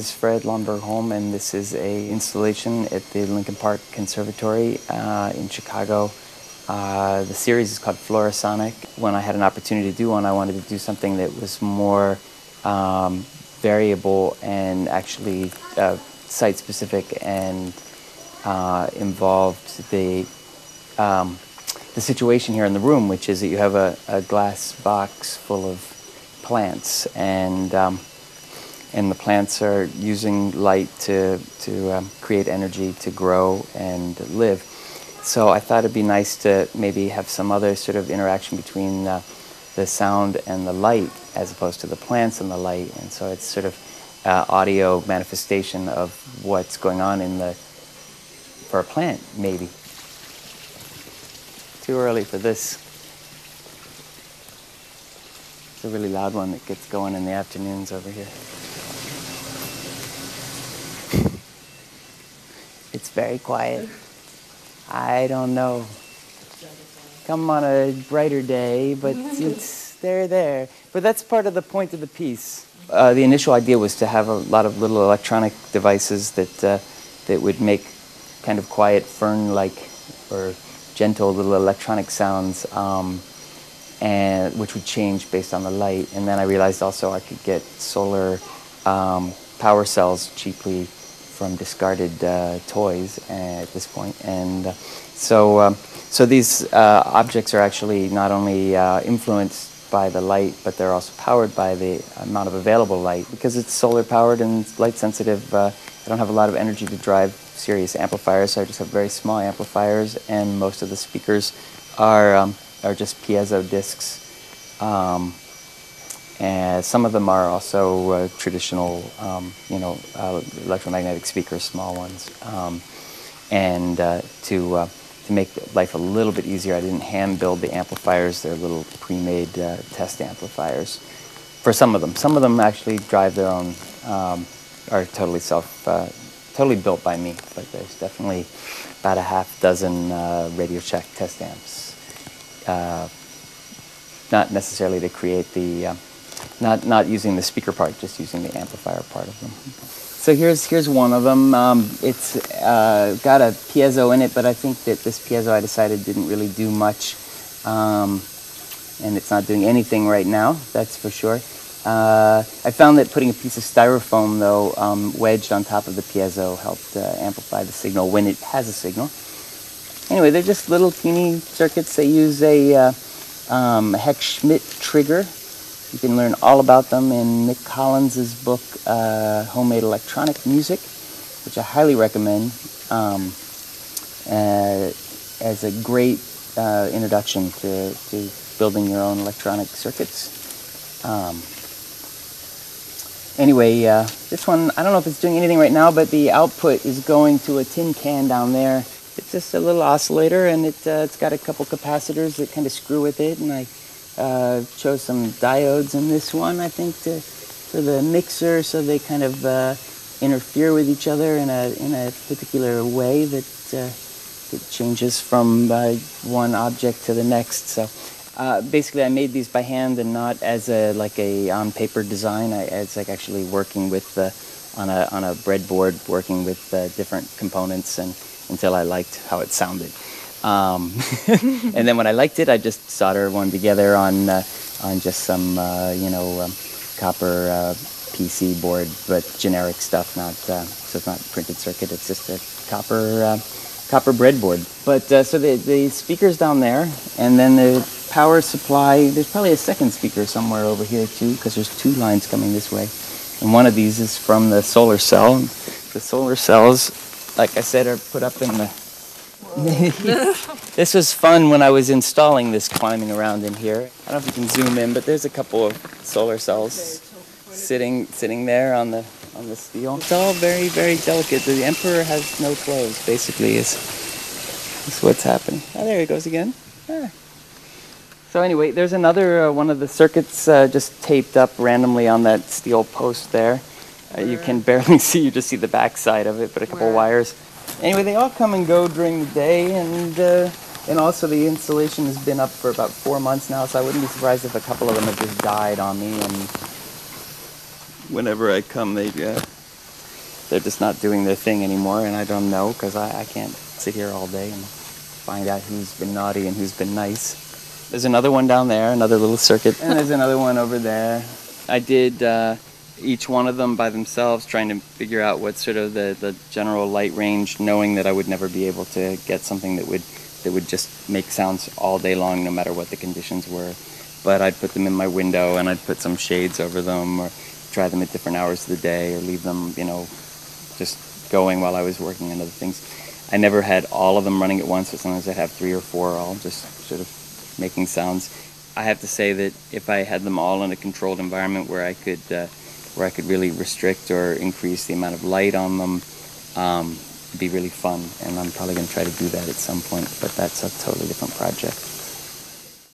is Fred Lonberg-Holm, and this is a installation at the Lincoln Park Conservatory in Chicago. The series is called Florasonic. When I had an opportunity to do one, I wanted to do something that was more variable and actually site-specific and involved the situation here in the room, which is that you have a glass box full of plants, and the plants are using light to create energy to grow and live. So I thought it'd be nice to maybe have some other sort of interaction between the sound and the light as opposed to the plants and the light, and so it's sort of audio manifestation of what's going on for a plant, maybe. Too early for this. It's a really loud one that gets going in the afternoons over here. It's very quiet. I don't know. Come on a brighter day, but they're there. But that's part of the point of the piece. The initial idea was to have a lot of little electronic devices that would make kind of quiet fern-like or gentle little electronic sounds, and which would change based on the light. And then I realized also I could get solar power cells cheaply from discarded toys at this point. And so these objects are actually not only influenced by the light, but they're also powered by the amount of available light. Because it's solar powered and light sensitive, I don't have a lot of energy to drive serious amplifiers, so I just have very small amplifiers, and most of the speakers are just piezo discs. And some of them are also traditional, electromagnetic speakers, small ones. To make life a little bit easier, I didn't hand build the amplifiers. They're little pre-made test amplifiers for some of them. Some of them actually drive their own, are totally built by me, but there's definitely about a half dozen Radio Shack test amps. Not necessarily to create the, not using the speaker part, just using the amplifier part of them. So here's one of them. It's got a piezo in it, but I think that this piezo, I decided, didn't really do much, and it's not doing anything right now, that's for sure. I found that putting a piece of styrofoam, though, wedged on top of the piezo helped amplify the signal when it has a signal. Anyway, they're just little teeny circuits. They use a Heck-Schmidt trigger. You can learn all about them in Nick Collins's book, Homemade Electronic Music, which I highly recommend as a great introduction to building your own electronic circuits. Anyway, this one, I don't know if it's doing anything right now, but the output is going to a tin can down there. It's just a little oscillator, and it's got a couple capacitors that kind of screw with it, and I chose some diodes in this one, I think, for the mixer, so they kind of interfere with each other in a particular way that it changes from one object to the next. So basically, I made these by hand and not as like a on-paper design. It's like actually working with on a breadboard, working with different components, and until I liked how it sounded. And then when I liked it, I just solder one together on just some copper PC board, but generic stuff, not so it's not printed circuit. It's just a copper breadboard. But so the speaker's down there, and then the power supply. There's probably a second speaker somewhere over here too, because there's two lines coming this way, and one of these is from the solar cell. The solar cells, like I said, are put up in the. This was fun when I was installing this, climbing around in here. I don't know if you can zoom in, but there's a couple of solar cells sitting there on the steel. It's all very, very delicate. The Emperor has no clothes, basically, is what's happening. Oh, there he goes again. Ah. So anyway, there's another one of the circuits just taped up randomly on that steel post there. You can barely see, you just see the back side of it, but a couple wires. Anyway, they all come and go during the day, and also the installation has been up for about 4 months now, so I wouldn't be surprised if a couple of them have just died on me, and whenever I come, they they're just not doing their thing anymore, and I don't know because I can't sit here all day and find out who's been naughty and who's been nice. There's another one down there, another little circuit, and there's another one over there. I did each one of them by themselves, trying to figure out what sort of the general light range, knowing that I would never be able to get something that would just make sounds all day long, no matter what the conditions were. But I'd put them in my window, and I'd put some shades over them, or try them at different hours of the day, or leave them, just going while I was working on other things. I never had all of them running at once, but sometimes I'd have 3 or 4 all just sort of making sounds. I have to say that if I had them all in a controlled environment where I could really restrict or increase the amount of light on them, it'd be really fun. And I'm probably going to try to do that at some point, but that's a totally different project.